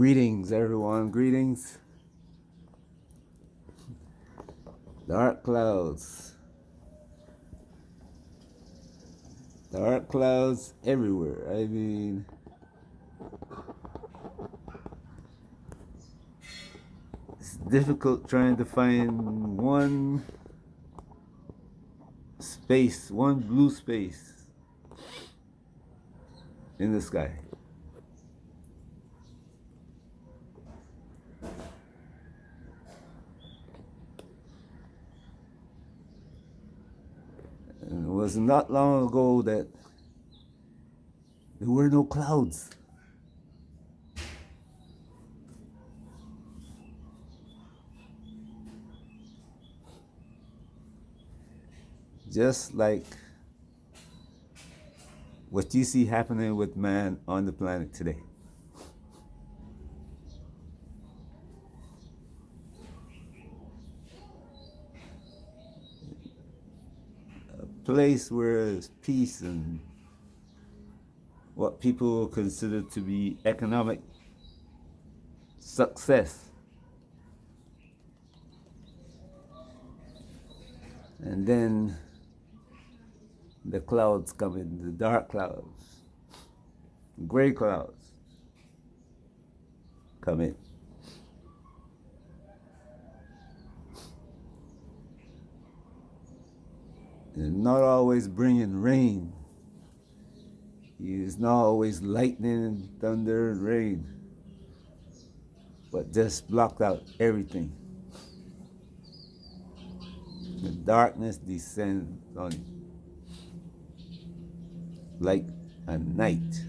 Greetings, everyone. Greetings. Dark clouds. Dark clouds everywhere. I mean, it's difficult trying to find one space, one blue space in the sky. And it was not long ago that there were no clouds. Just like what you see happening with man on the planet today. A place where there's peace and what people consider to be economic success. And then the clouds come in, the dark clouds, gray clouds come in. And not always bringing rain. It's not always lightning and thunder and rain, but just blocked out everything. The darkness descends on you like a night.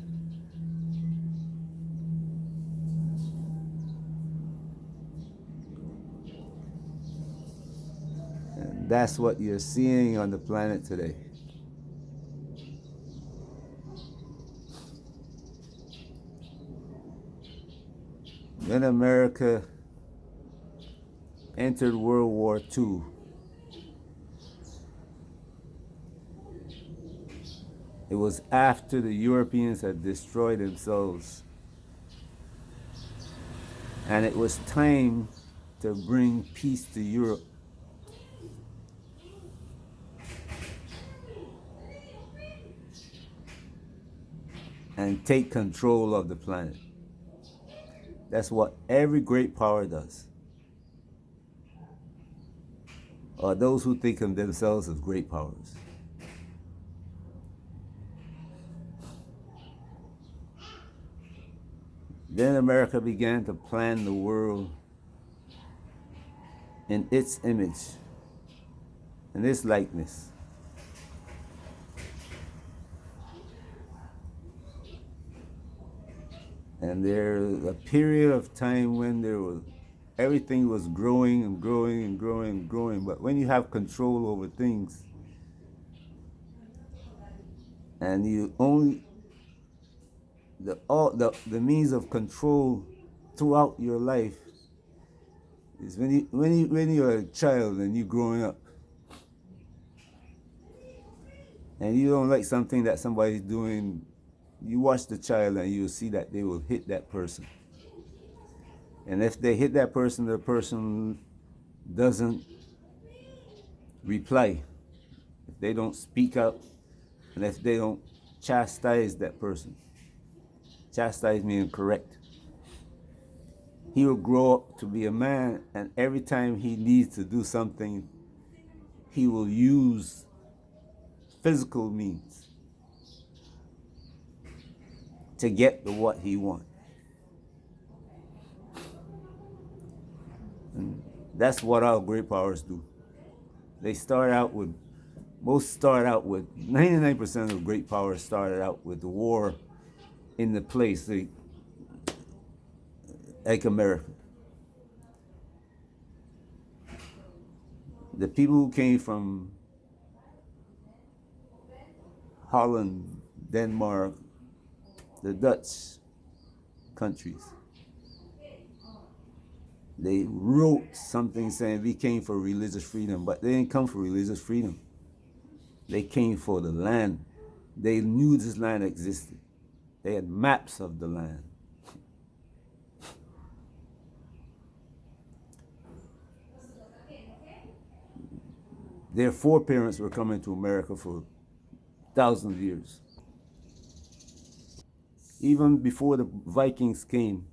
And that's what you're seeing on the planet today. When America entered World War II, it was after the Europeans had destroyed themselves. And it was time to bring peace to Europe. And take control of the planet. That's what every great power does. Or those who think of themselves as great powers. Then America began to plan the world in its image, in its likeness. And there's a period of time when everything was growing and growing and growing and growing. But when you have control over things, and you only the means of control throughout your life is when you're a child and you're growing up, and you don't like something that somebody's doing. You watch the child and you'll see that they will hit that person. And if they hit that person, the person doesn't reply. If they don't speak up, and if they don't chastise that person. Chastise meaning correct. He will grow up to be a man, and every time he needs to do something, he will use physical means to get what he wants. And that's what our great powers do. Most start out with 99% of great powers started out with the war in the place, like America. The people who came from Holland, Denmark, the Dutch countries, they wrote something saying we came for religious freedom, but they didn't come for religious freedom. They came for the land. They knew this land existed. They had maps of the land. Their foreparents were coming to America for thousands of years. Even before the Vikings came,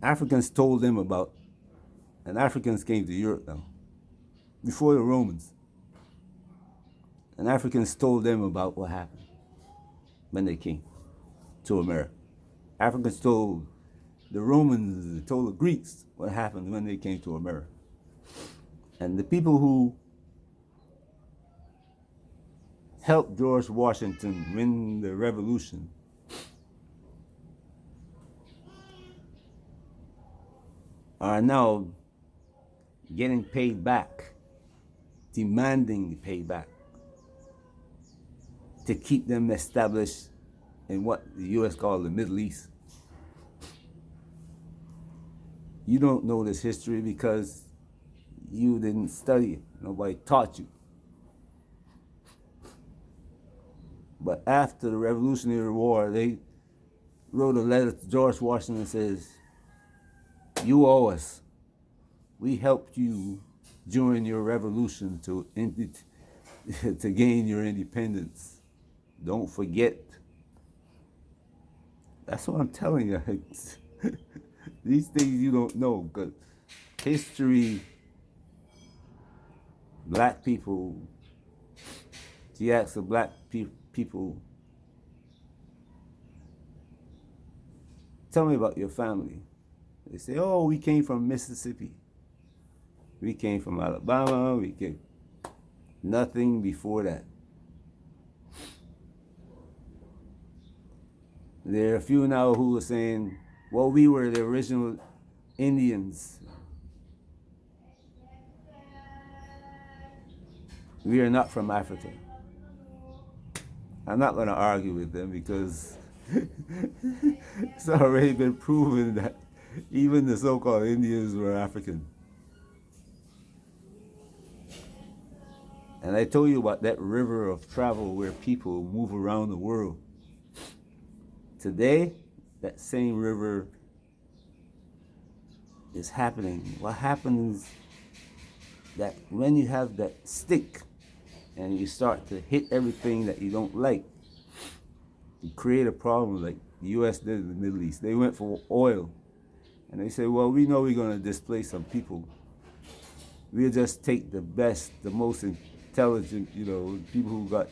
Africans told them about, and Africans came to Europe now, before the Romans. And Africans told them about what happened when they came to America. Africans told the Romans, told the Greeks what happened when they came to America. And the people who helped George Washington win the revolution are now getting paid back, demanding payback to keep them established in what the U.S. called the Middle East. You don't know this history because you didn't study it. Nobody taught you. But after the Revolutionary War, they wrote a letter to George Washington that says, you owe us. We helped you during your revolution to gain your independence. Don't forget. That's what I'm telling you. These things you don't know, because history, black people, she asks the black people, tell me about your family. They say, oh, we came from Mississippi. We came from Alabama. We came. Nothing before that. There are a few now who are saying, well, we were the original Indians. We are not from Africa. I'm not going to argue with them because it's already been proven that even the so-called Indians were African. And I told you about that river of travel where people move around the world. Today, that same river is happening. What happens that when you have that stick and you start to hit everything that you don't like, you create a problem like the U.S. did in the Middle East. They went for oil. And they say, well, we know we're going to displace some people. We'll just take the best, the most intelligent, people who got.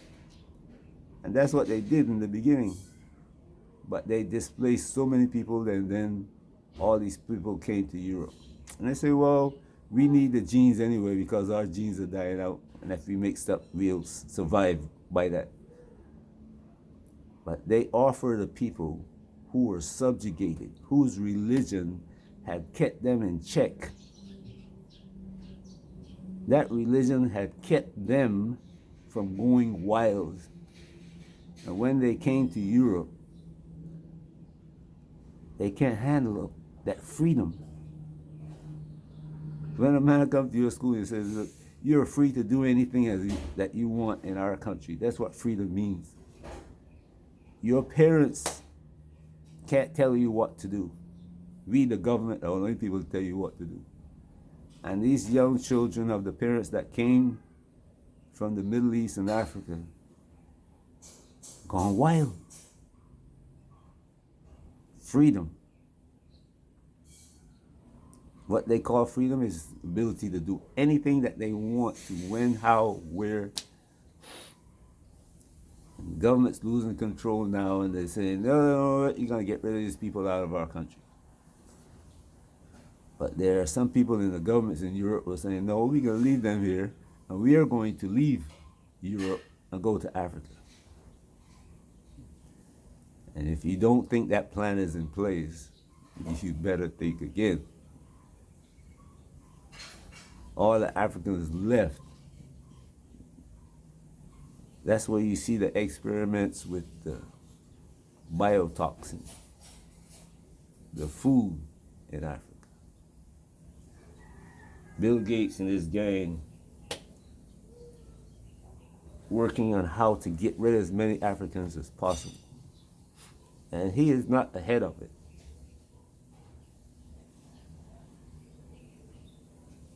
And that's what they did in the beginning. But they displaced so many people, and then all these people came to Europe. And they say, well, we need the genes anyway because our genes are dying out. And if we mix up, we'll survive by that. But they offer the people who were subjugated, whose religion had kept them in check. That religion had kept them from going wild. And when they came to Europe, they can't handle that freedom. When a man comes to your school and says, look, you're free to do anything that you want in our country. That's what freedom means. Your parents can't tell you what to do. We, the government, are the only people to tell you what to do. And these young children of the parents that came from the Middle East and Africa, gone wild. Freedom. What they call freedom is the ability to do anything that they want to, when, how, where. And the government's losing control now, and they're saying, no, you're going to get rid of these people out of our country. But there are some people in the governments in Europe who are saying, no, we're going to leave them here, and we are going to leave Europe and go to Africa. And if you don't think that plan is in place, you better think again. All the Africans left. That's where you see the experiments with the biotoxin, the food in Africa. Bill Gates and his gang working on how to get rid of as many Africans as possible. And he is not ahead of it.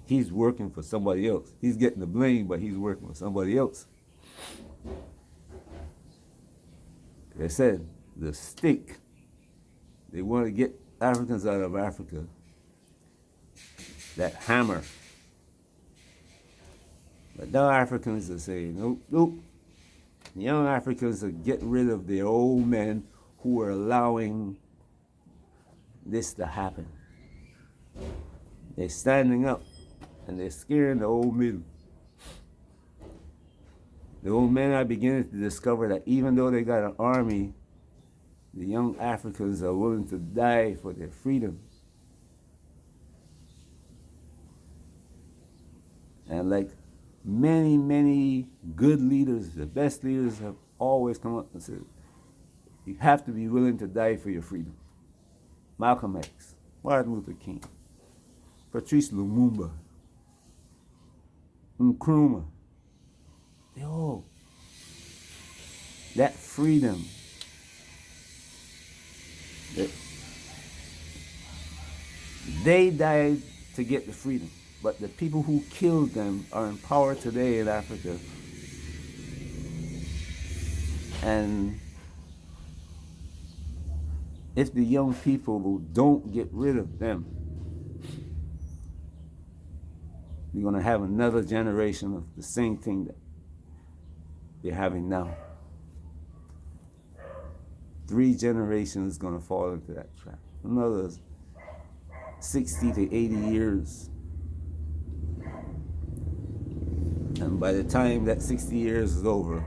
He's working for somebody else. He's getting the blame, but he's working for somebody else. They said the stick, they want to get Africans out of Africa, that hammer. But now Africans are saying, nope, nope. Young Africans are getting rid of their old men who are allowing this to happen. They're standing up and they're scaring the old men. The old men are beginning to discover that even though they got an army, the young Africans are willing to die for their freedom. And like many, many good leaders, the best leaders have always come up and said, you have to be willing to die for your freedom. Malcolm X, Martin Luther King, Patrice Lumumba, Nkrumah, they all, that freedom, that they died to get the freedom. But the people who killed them are in power today in Africa. And if the young people don't get rid of them, we're going to have another generation of the same thing that they're having now. 3 generations going to fall into that trap. Another 60 to 80 years. And by the time that 60 years is over,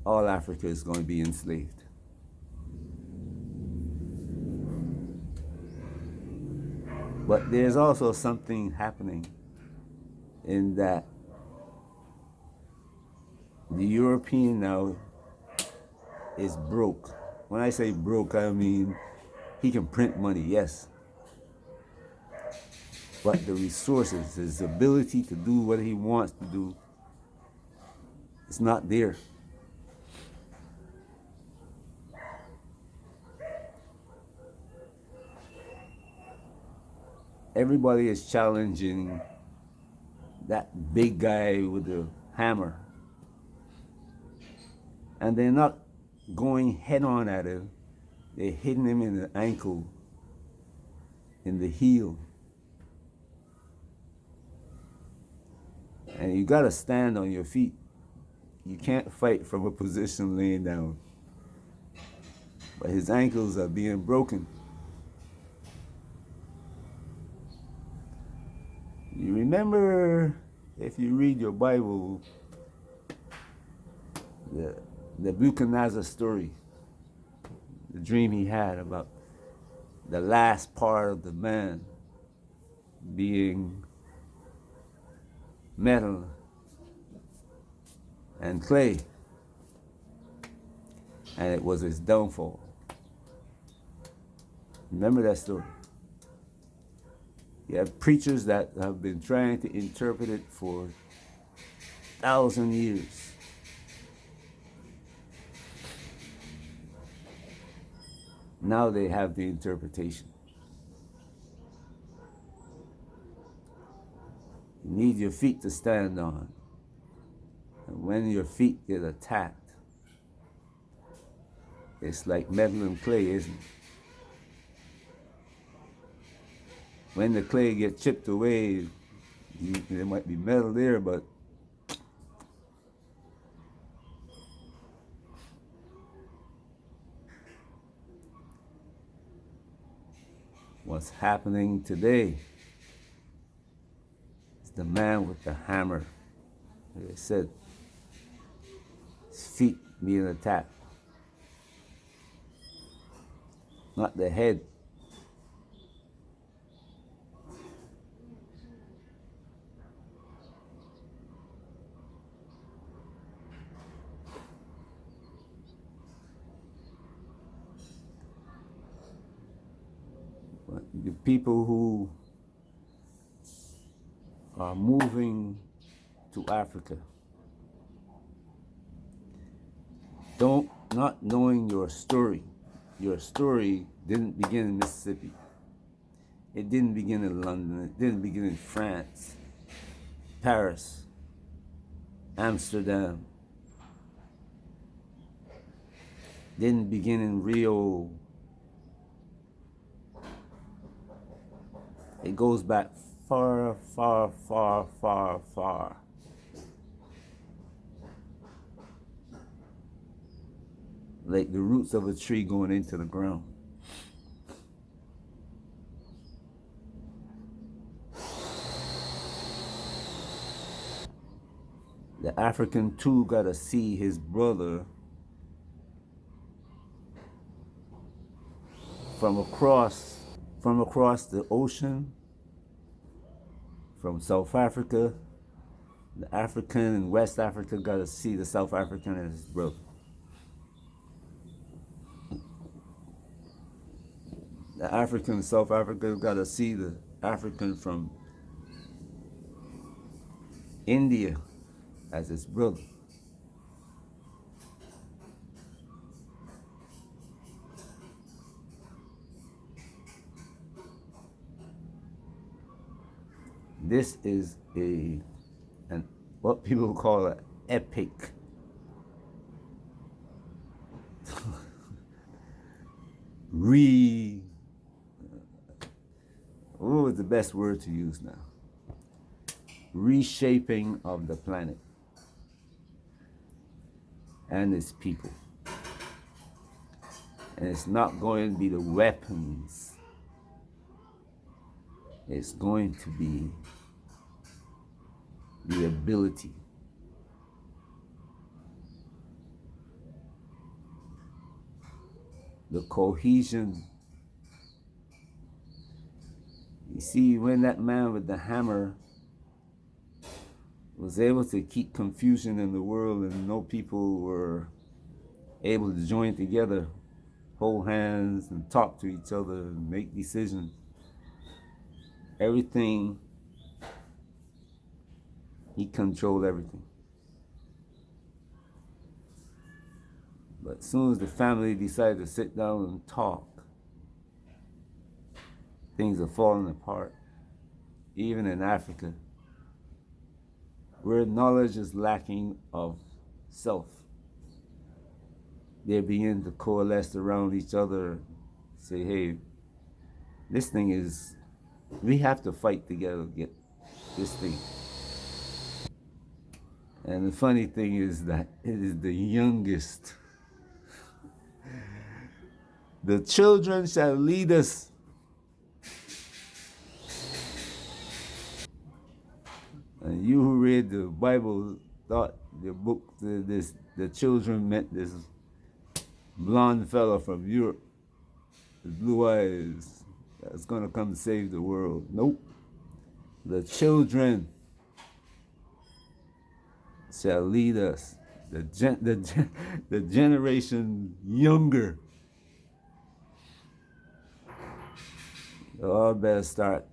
all Africa is going to be enslaved. But there's also something happening in that the European now is broke. When I say broke, I mean he can print money, yes. But the resources, his ability to do what he wants to do, it's not there. Everybody is challenging that big guy with the hammer. And they're not going head on at him. They're hitting him in the ankle, in the heel. And you gotta stand on your feet. You can't fight from a position laying down. But his ankles are being broken. You remember, if you read your Bible, the Nebuchadnezzar story, the dream he had about the last part of the man being metal and clay, and it was his downfall. Remember that story? You have preachers that have been trying to interpret it for 1,000 years. Now they have the interpretation. You need your feet to stand on. And when your feet get attacked, it's like metal and clay, isn't it? When the clay gets chipped away, there might be metal there, but what's happening today is the man with the hammer. Like I said, his feet being attacked, not the head. But the people who are moving to Africa, not knowing your story didn't begin in Mississippi. It didn't begin in London. It didn't begin in France, Paris, Amsterdam. It didn't begin in Rio. It goes back far, far, far, far, far. Like the roots of a tree going into the ground. The African too gotta see his brother from across the ocean, from South Africa. The African in West Africa gotta see the South African as his brother. The African in South Africa gotta see the African from India as his brother. This is what people call an epic what was the best word to use now? Reshaping of the planet and its people. And it's not going to be the weapons. It's going to be the ability. The cohesion. You see, when that man with the hammer was able to keep confusion in the world and no people were able to join together, hold hands and talk to each other and make decisions, everything, he controlled everything. But as soon as the family decided to sit down and talk, things are falling apart. Even in Africa, where knowledge is lacking of self, they begin to coalesce around each other, say, hey, this thing is, we have to fight together to get this thing. And the funny thing is that it is the youngest. The children shall lead us. And you who read the Bible thought the book, the children meant this blonde fella from Europe with blue eyes that's going to come save the world. Nope. The children shall lead us. The generation younger. You all better start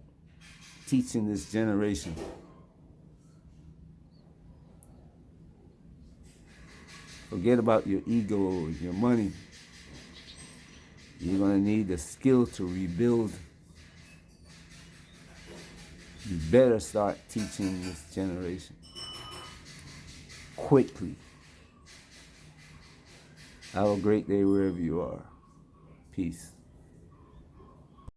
teaching this generation. Forget about your ego, your money. You're going to need the skill to rebuild. You better start teaching this generation quickly. Have a great day wherever you are. Peace.